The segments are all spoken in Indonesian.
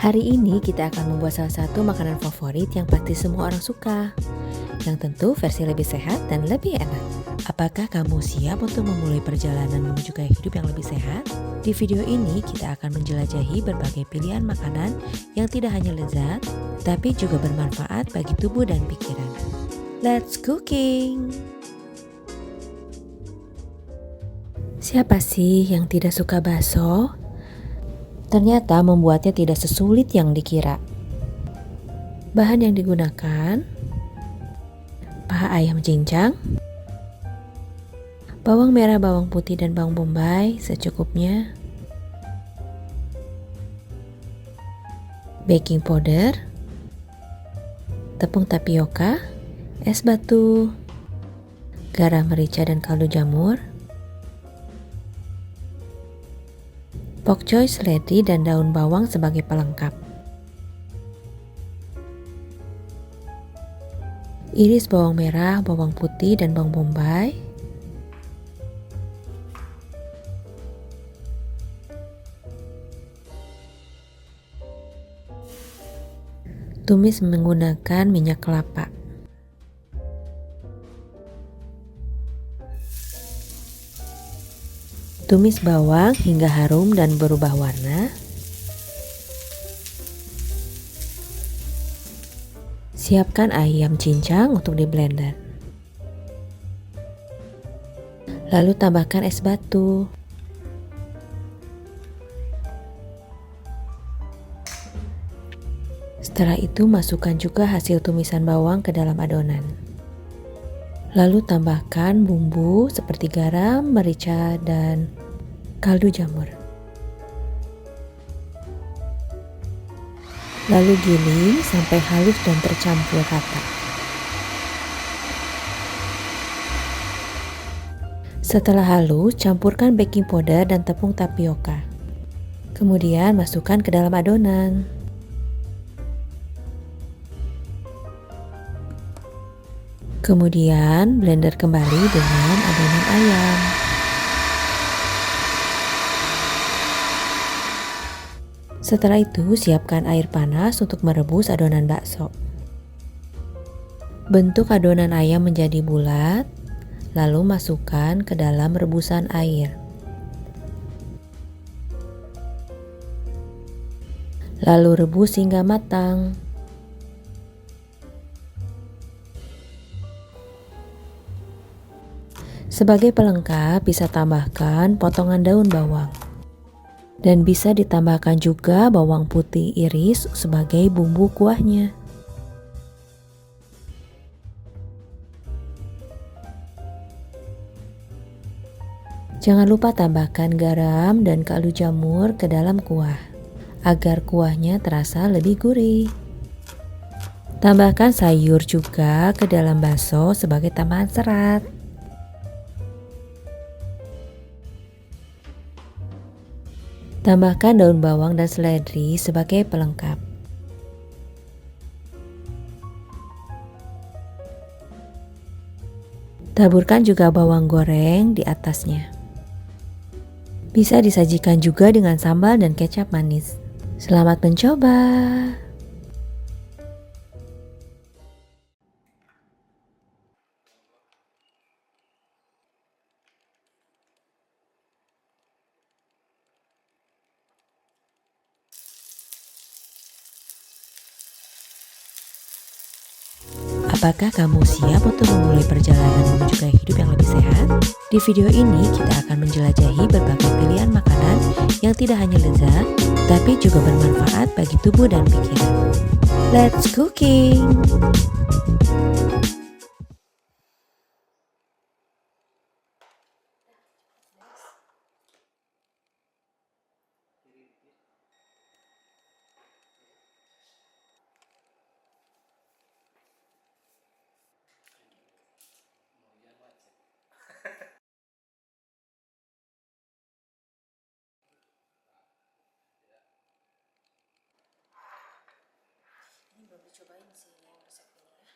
Hari ini kita akan membuat salah satu makanan favorit yang pasti semua orang suka. Yang tentu versi lebih sehat dan lebih enak. Apakah kamu siap untuk memulai perjalanan menuju gaya hidup yang lebih sehat? Di video ini kita akan menjelajahi berbagai pilihan makanan yang tidak hanya lezat, tapi juga bermanfaat bagi tubuh dan pikiran. Let's cooking! Siapa sih yang tidak suka bakso? Ternyata membuatnya tidak sesulit yang dikira. Bahan yang digunakan: paha ayam cincang, bawang merah, bawang putih, dan bawang bombay secukupnya, baking powder, tepung tapioka, es batu, garam merica dan kaldu jamur, pak choy, seledri, dan daun bawang sebagai pelengkap. Iris bawang merah, bawang putih, dan bawang bombay. Tumis menggunakan minyak kelapa. Tumis bawang hingga harum dan berubah warna. Siapkan ayam cincang untuk di blender. Lalu tambahkan es batu. Setelah itu masukkan juga hasil tumisan bawang ke dalam adonan. Lalu tambahkan bumbu seperti garam, merica, dan kaldu jamur. Lalu giling sampai halus dan tercampur rata. Setelah halus, campurkan baking powder dan tepung tapioka. Kemudian masukkan ke dalam adonan. Kemudian blender kembali dengan adonan ayam. Setelah itu siapkan air panas untuk merebus adonan bakso. Bentuk adonan ayam menjadi bulat, lalu masukkan ke dalam rebusan air. Lalu rebus hingga matang. Sebagai pelengkap bisa tambahkan potongan daun bawang. Dan bisa ditambahkan juga bawang putih iris sebagai bumbu kuahnya. Jangan lupa tambahkan garam dan kaldu jamur ke dalam kuah, agar kuahnya terasa lebih gurih. Tambahkan sayur juga ke dalam bakso sebagai tambahan serat. Tambahkan daun bawang dan seledri sebagai pelengkap. Taburkan juga bawang goreng di atasnya. Bisa disajikan juga dengan sambal dan kecap manis. Selamat mencoba! Apakah kamu siap untuk memulai perjalanan menuju gaya hidup yang lebih sehat? Di video ini kita akan menjelajahi berbagai pilihan makanan yang tidak hanya lezat, tapi juga bermanfaat bagi tubuh dan pikiran. Let's cooking! Ini belum dicobain sih yang resep ini ya.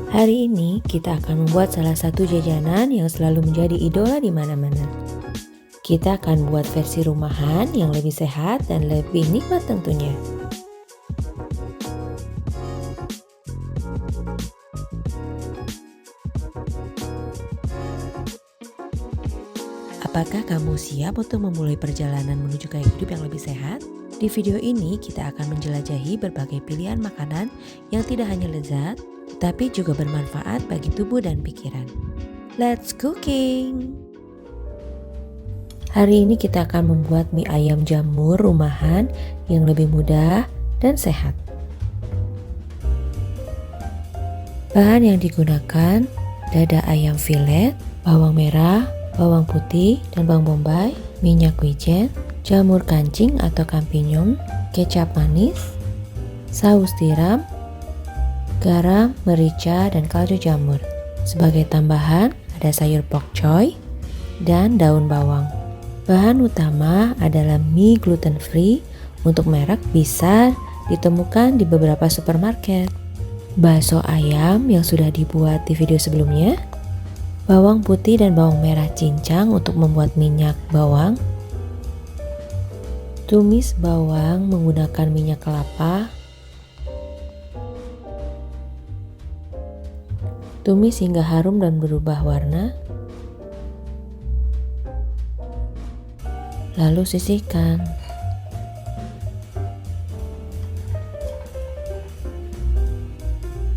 Hari ini kita akan membuat salah satu jajanan yang selalu menjadi idola di mana-mana. Kita akan buat versi rumahan yang lebih sehat dan lebih nikmat tentunya. Apakah kamu siap untuk memulai perjalanan menuju gaya hidup yang lebih sehat? Di video ini kita akan menjelajahi berbagai pilihan makanan yang tidak hanya lezat, tapi juga bermanfaat bagi tubuh dan pikiran. Let's cooking! Hari ini kita akan membuat mie ayam jamur rumahan yang lebih mudah dan sehat. Bahan yang digunakan: dada ayam filet, bawang merah, bawang putih dan bawang bombay, minyak wijen, jamur kancing atau champignon, kecap manis, saus tiram, garam, merica, dan kaldu jamur. Sebagai tambahan ada sayur bok choy dan daun bawang. Bahan utama adalah mie gluten free, untuk merek bisa ditemukan di beberapa supermarket. Bakso ayam yang sudah dibuat di video sebelumnya, bawang putih dan bawang merah cincang untuk membuat minyak bawang, tumis bawang menggunakan minyak kelapa, tumis hingga harum dan berubah warna, lalu sisihkan.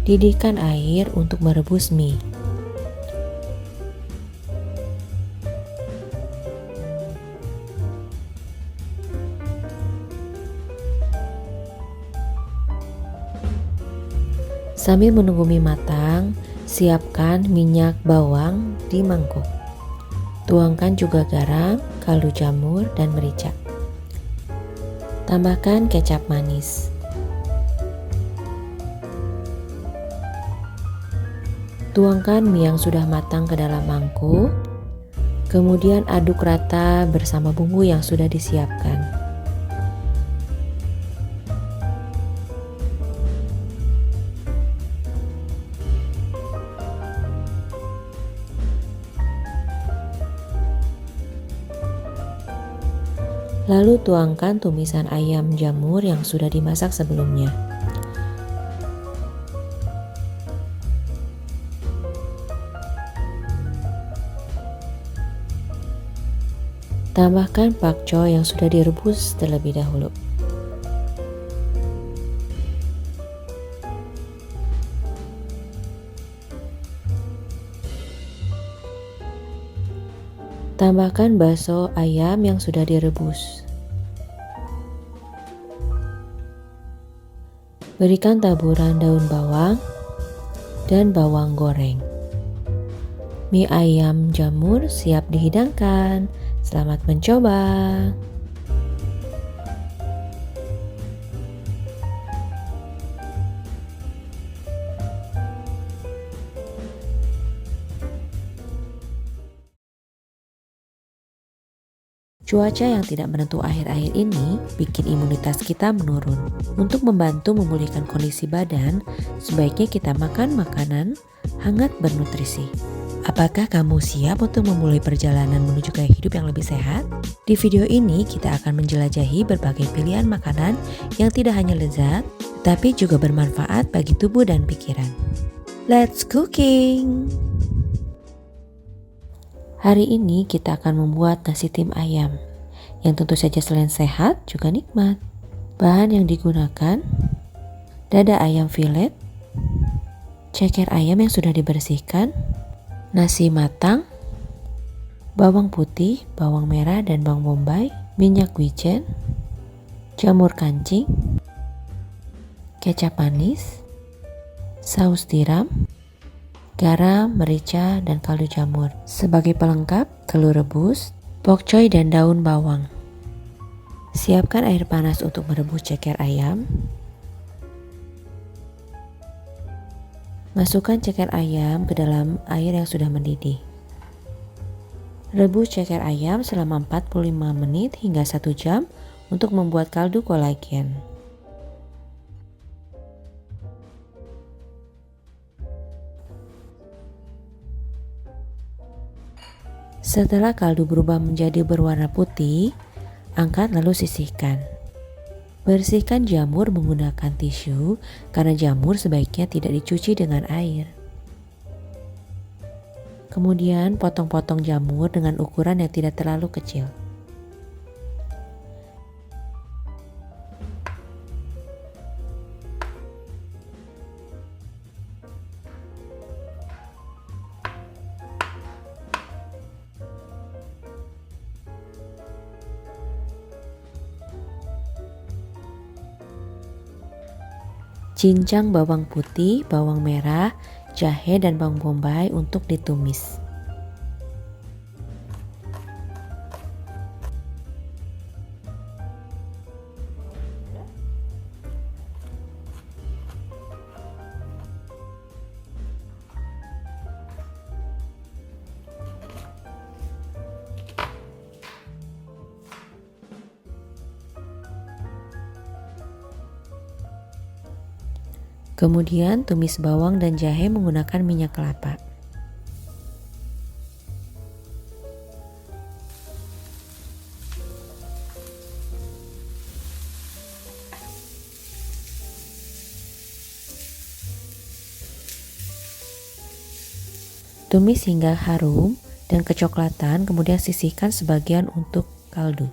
Didihkan air untuk merebus mie. Sambil menunggu mie matang, siapkan minyak bawang di mangkuk. Tuangkan juga garam, kaldu jamur, dan merica. Tambahkan kecap manis. Tuangkan mie yang sudah matang ke dalam mangkuk. Kemudian aduk rata bersama bumbu yang sudah disiapkan. Lalu tuangkan tumisan ayam jamur yang sudah dimasak sebelumnya. Tambahkan pakcoy yang sudah direbus terlebih dahulu. Tambahkan bakso ayam yang sudah direbus. Berikan taburan daun bawang dan bawang goreng. Mie ayam jamur siap dihidangkan. Selamat mencoba. Cuaca yang tidak menentu akhir-akhir ini bikin imunitas kita menurun. Untuk membantu memulihkan kondisi badan, sebaiknya kita makan makanan hangat bernutrisi. Apakah kamu siap untuk memulai perjalanan menuju gaya hidup yang lebih sehat? Di video ini kita akan menjelajahi berbagai pilihan makanan yang tidak hanya lezat, tapi juga bermanfaat bagi tubuh dan pikiran. Let's cooking! Hari ini kita akan membuat nasi tim ayam, yang tentu saja selain sehat juga nikmat. Bahan yang digunakan: dada ayam filet, ceker ayam yang sudah dibersihkan, nasi matang, bawang putih, bawang merah dan bawang bombay, minyak wijen, jamur kancing, kecap manis, saus tiram, garam, merica, dan kaldu jamur. Sebagai pelengkap, telur rebus, bok choy dan daun bawang. Siapkan air panas untuk merebus ceker ayam. Masukkan ceker ayam ke dalam air yang sudah mendidih. Rebus ceker ayam selama 45 menit hingga 1 jam untuk membuat kaldu kolagen. Setelah kaldu berubah menjadi berwarna putih, angkat lalu sisihkan. Bersihkan jamur menggunakan tisu karena jamur sebaiknya tidak dicuci dengan air. Kemudian potong-potong jamur dengan ukuran yang tidak terlalu kecil. Cincang bawang putih, bawang merah, jahe, dan bawang bombay untuk ditumis. Kemudian tumis bawang dan jahe menggunakan minyak kelapa. Tumis hingga harum dan kecoklatan, kemudian sisihkan sebagian untuk kaldu.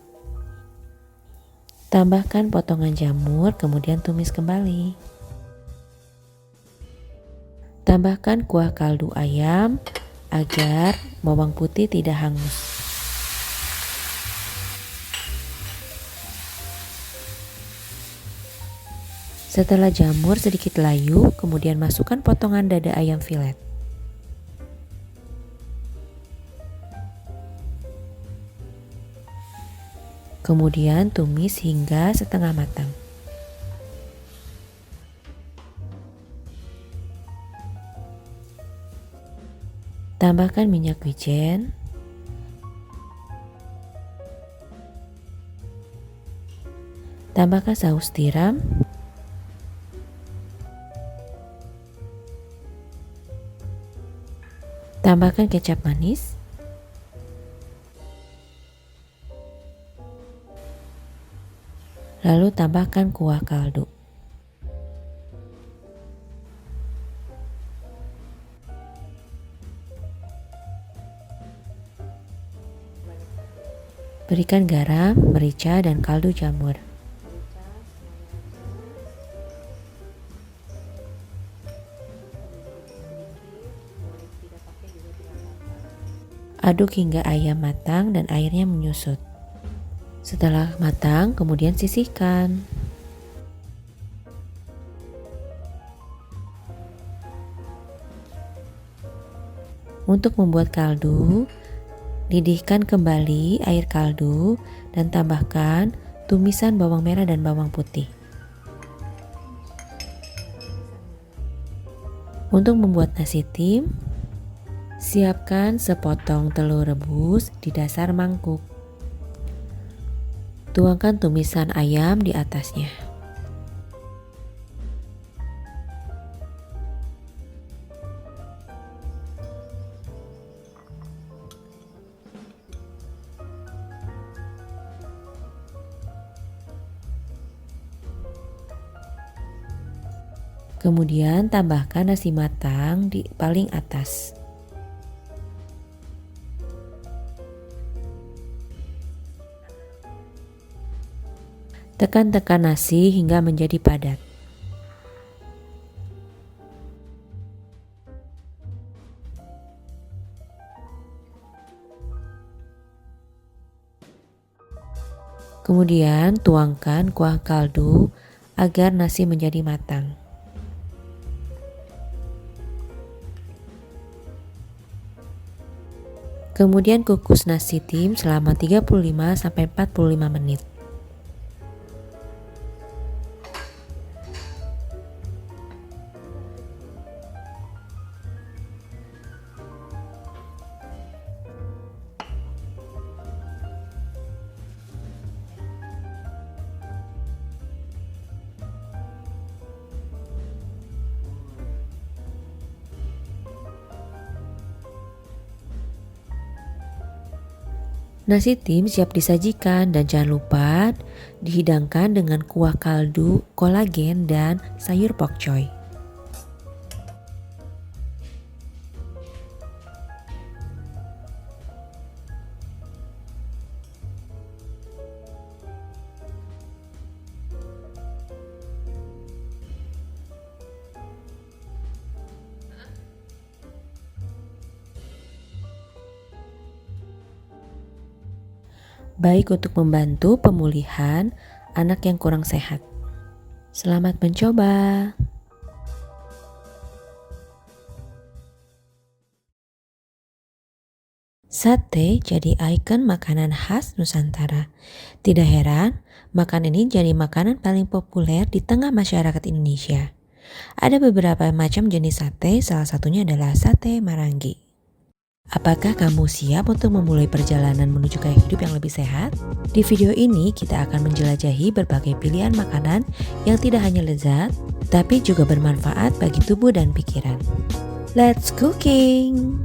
Tambahkan potongan jamur, kemudian tumis kembali. Tambahkan kuah kaldu ayam agar bawang putih tidak hangus. Setelah jamur sedikit layu, kemudian masukkan potongan dada ayam filet. Kemudian tumis hingga setengah matang. Tambahkan minyak wijen, tambahkan saus tiram, tambahkan kecap manis, lalu tambahkan kuah kaldu. Berikan garam, merica, dan kaldu jamur. Aduk hingga ayam matang dan airnya menyusut. Setelah matang, kemudian sisihkan. Untuk membuat kaldu, didihkan kembali air kaldu dan tambahkan tumisan bawang merah dan bawang putih. Untuk membuat nasi tim, siapkan sepotong telur rebus di dasar mangkuk. Tuangkan tumisan ayam di atasnya. Kemudian tambahkan nasi matang di paling atas. Tekan-tekan nasi hingga menjadi padat. Kemudian tuangkan kuah kaldu agar nasi menjadi matang. Kemudian kukus nasi tim selama 35-45 menit. Nasi tim siap disajikan dan jangan lupa dihidangkan dengan kuah kaldu, kolagen, dan sayur pak choy. Baik untuk membantu pemulihan anak yang kurang sehat. Selamat mencoba. Sate jadi ikon makanan khas Nusantara. Tidak heran, makanan ini jadi makanan paling populer di tengah masyarakat Indonesia. Ada beberapa macam jenis sate, salah satunya adalah sate Marangi. Apakah kamu siap untuk memulai perjalanan menuju gaya hidup yang lebih sehat? Di video ini kita akan menjelajahi berbagai pilihan makanan yang tidak hanya lezat, tapi juga bermanfaat bagi tubuh dan pikiran. Let's cooking!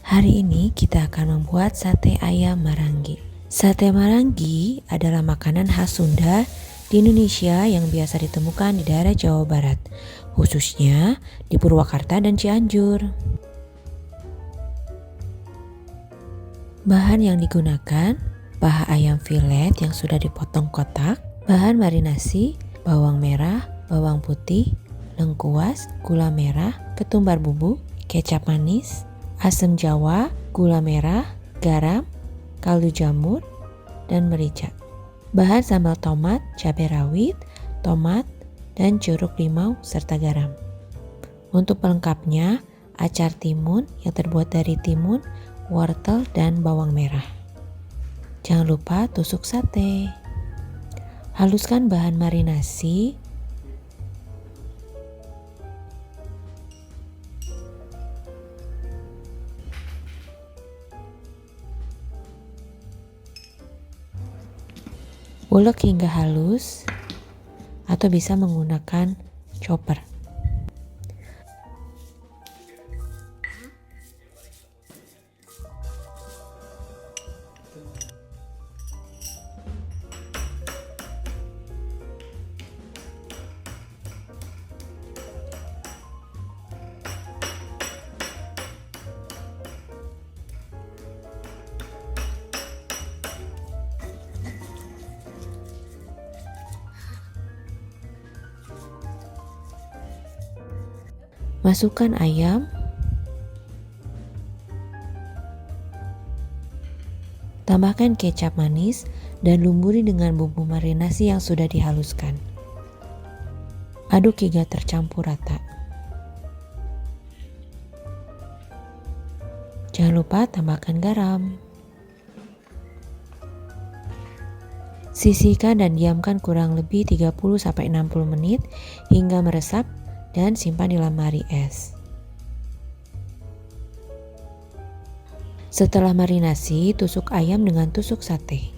Hari ini kita akan membuat sate ayam Marangi. Sate Marangi adalah makanan khas Sunda di Indonesia yang biasa ditemukan di daerah Jawa Barat, khususnya di Purwakarta dan Cianjur. Bahan yang digunakan: paha ayam filet yang sudah dipotong kotak, bahan marinasi, bawang merah, bawang putih, lengkuas, gula merah, ketumbar bubuk, kecap manis, asam jawa, gula merah, garam, kaldu jamur, dan merica. Bahan sambal tomat, cabai rawit, tomat, dan jeruk limau serta garam. Untuk pelengkapnya, acar timun yang terbuat dari timun, wortel, dan bawang merah. Jangan lupa tusuk sate. Haluskan bahan marinasi. Ulek hingga halus atau bisa menggunakan chopper. Masukkan ayam, tambahkan kecap manis, dan lumuri dengan bumbu marinasi yang sudah dihaluskan. Aduk hingga tercampur rata. Jangan lupa tambahkan garam. Sisihkan dan diamkan kurang lebih 30-60 menit hingga meresap dan simpan di lemari es. Setelah marinasi, tusuk ayam dengan tusuk sate.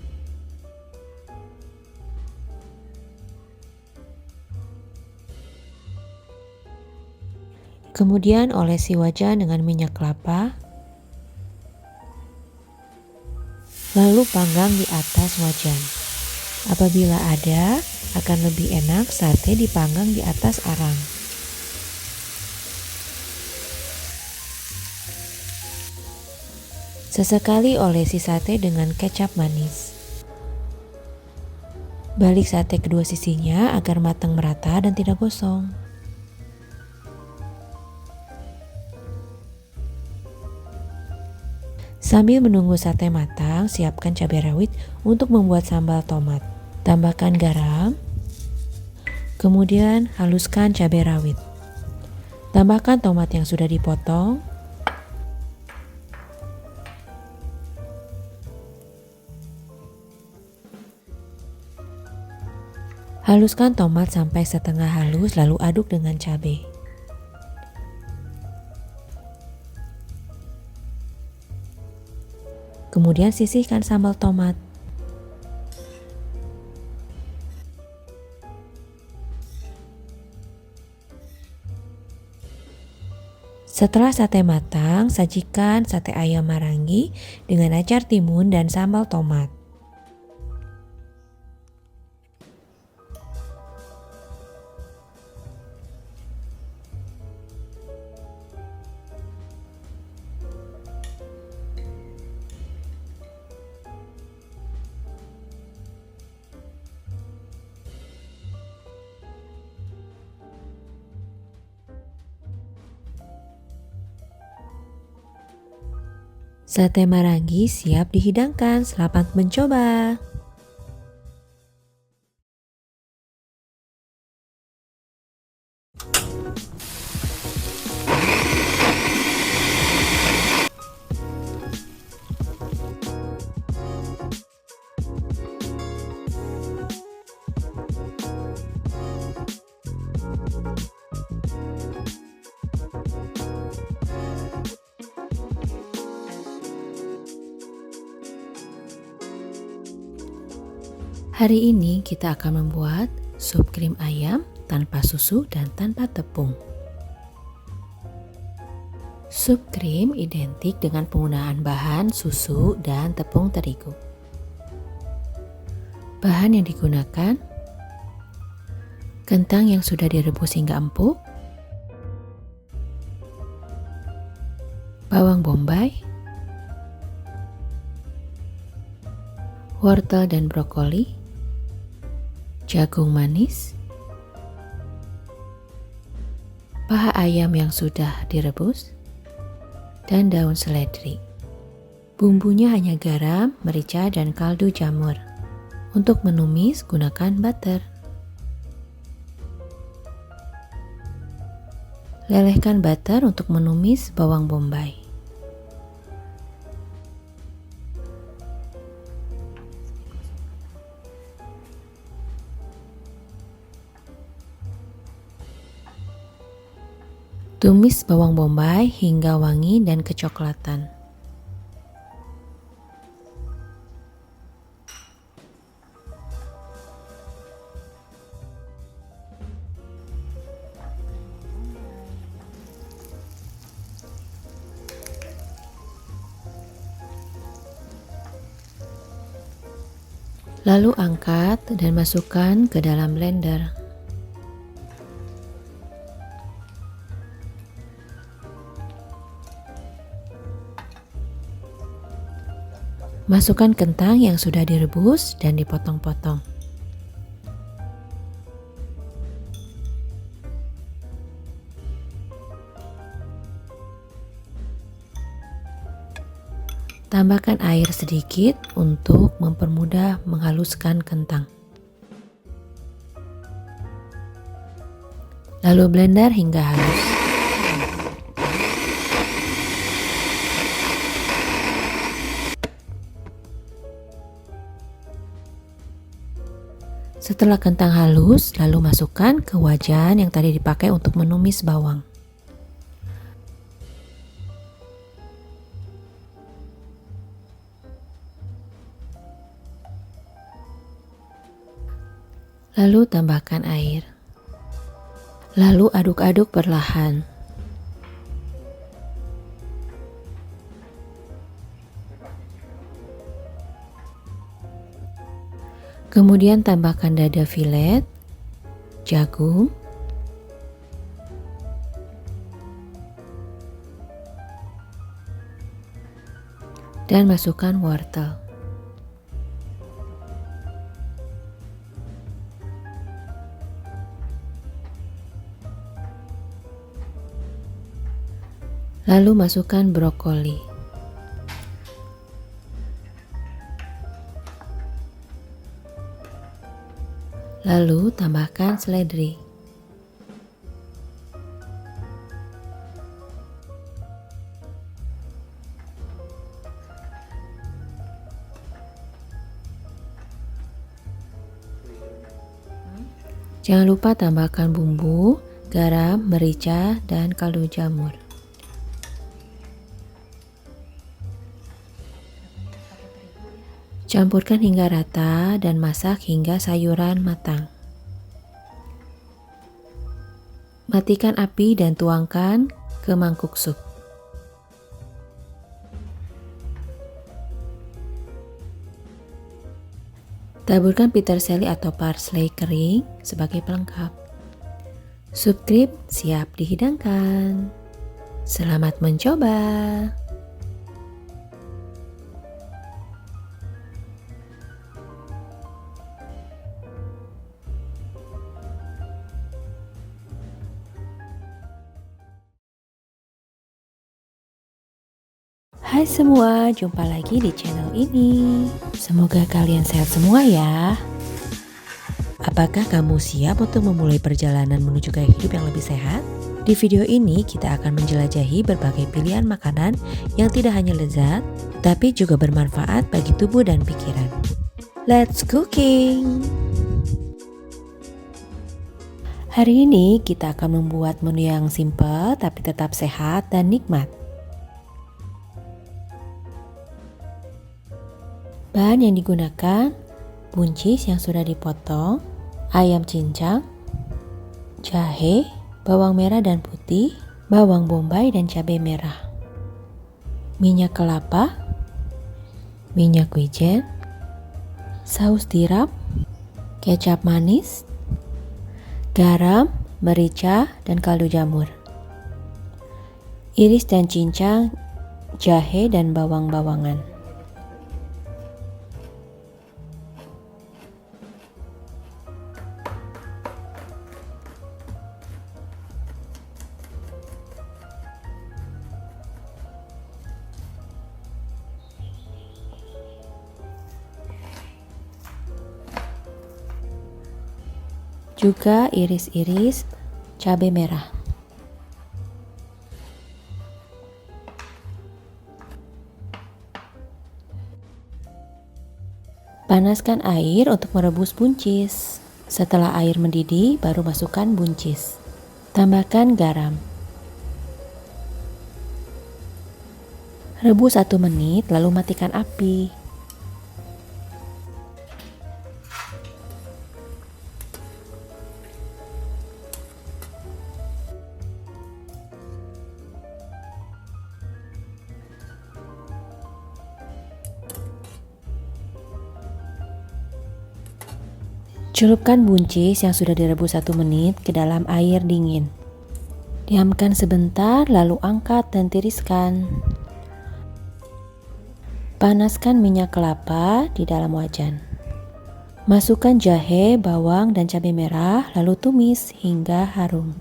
Kemudian olesi wajan dengan minyak kelapa, lalu panggang di atas wajan. Apabila ada, akan lebih enak sate dipanggang di atas arang. Sesekali olesi sate dengan kecap manis. Balik sate kedua sisinya agar matang merata dan tidak gosong. Sambil menunggu sate matang, siapkan cabai rawit untuk membuat sambal tomat. Tambahkan garam, kemudian haluskan cabai rawit. Tambahkan tomat yang sudah dipotong. Haluskan tomat sampai setengah halus, lalu aduk dengan cabai. Kemudian sisihkan sambal tomat. Setelah sate matang, sajikan sate ayam marangi dengan acar timun dan sambal tomat. Sate marangi siap dihidangkan. Selamat mencoba. Hari ini kita akan membuat sup krim ayam tanpa susu dan tanpa tepung. Sup krim identik dengan penggunaan bahan susu dan tepung terigu. Bahan yang digunakan: kentang yang sudah direbus hingga empuk, bawang bombay, wortel dan brokoli, jagung manis, paha ayam yang sudah direbus, dan daun seledri. Bumbunya hanya garam, merica, dan kaldu jamur. Untuk menumis, gunakan butter. Lelehkan butter untuk menumis bawang bombay. Tumis bawang bombay hingga wangi dan kecoklatan. Lalu angkat dan masukkan ke dalam blender. Masukkan kentang yang sudah direbus dan dipotong-potong. Tambahkan air sedikit untuk mempermudah menghaluskan kentang. Lalu blender hingga halus. Setelah kentang halus, lalu masukkan ke wajan yang tadi dipakai untuk menumis bawang. Lalu tambahkan air. Lalu aduk-aduk perlahan. Kemudian tambahkan dada filet, jagung, dan masukkan wortel. Lalu masukkan brokoli. Lalu tambahkan seledri. Jangan lupa tambahkan bumbu, garam, merica, dan kaldu jamur. Campurkan hingga rata dan masak hingga sayuran matang. Matikan api dan tuangkan ke mangkuk sup. Taburkan peterseli atau parsley kering sebagai pelengkap. Sup krim siap dihidangkan. Selamat mencoba. Hai semua, jumpa lagi di channel ini. Semoga kalian sehat semua ya. Apakah kamu siap untuk memulai perjalanan menuju gaya hidup yang lebih sehat? Di video ini kita akan menjelajahi berbagai pilihan makanan yang tidak hanya lezat, tapi juga bermanfaat bagi tubuh dan pikiran. Let's cooking! Hari ini kita akan membuat menu yang simple tapi tetap sehat dan nikmat. Bahan yang digunakan, buncis yang sudah dipotong, ayam cincang, jahe, bawang merah dan putih, bawang bombay dan cabai merah, minyak kelapa, minyak wijen, saus tiram, kecap manis, garam, merica, dan kaldu jamur. Iris dan cincang jahe dan bawang-bawangan. Juga iris-iris cabai merah. Panaskan air untuk merebus buncis. Setelah air mendidih, baru masukkan buncis. Tambahkan garam. Rebus 1 menit, lalu matikan api. Celupkan buncis yang sudah direbus 1 menit ke dalam air dingin. Diamkan sebentar, lalu angkat dan tiriskan. Panaskan minyak kelapa di dalam wajan. Masukkan jahe, bawang, dan cabai merah, lalu tumis hingga harum.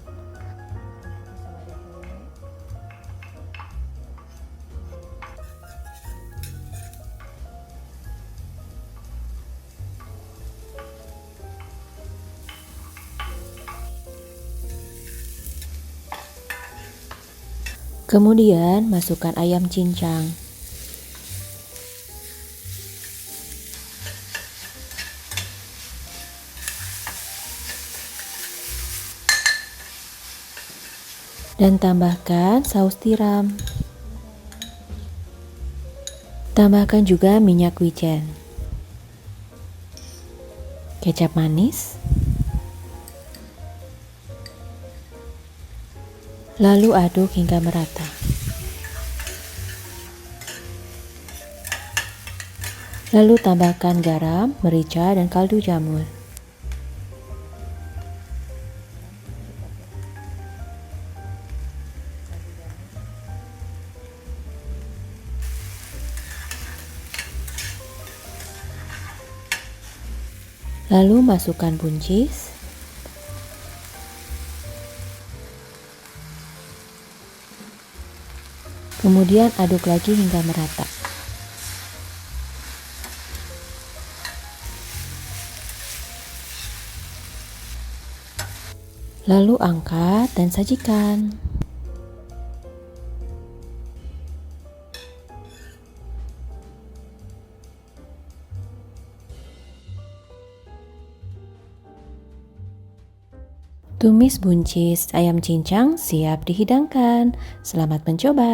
Kemudian masukkan ayam cincang. Dan tambahkan saus tiram. Tambahkan juga minyak wijen, kecap manis, lalu aduk hingga merata. Lalu tambahkan garam, merica, dan kaldu jamur. Lalu masukkan buncis. Kemudian aduk lagi hingga merata. Lalu angkat dan sajikan. Tumis buncis ayam cincang siap dihidangkan. Selamat mencoba.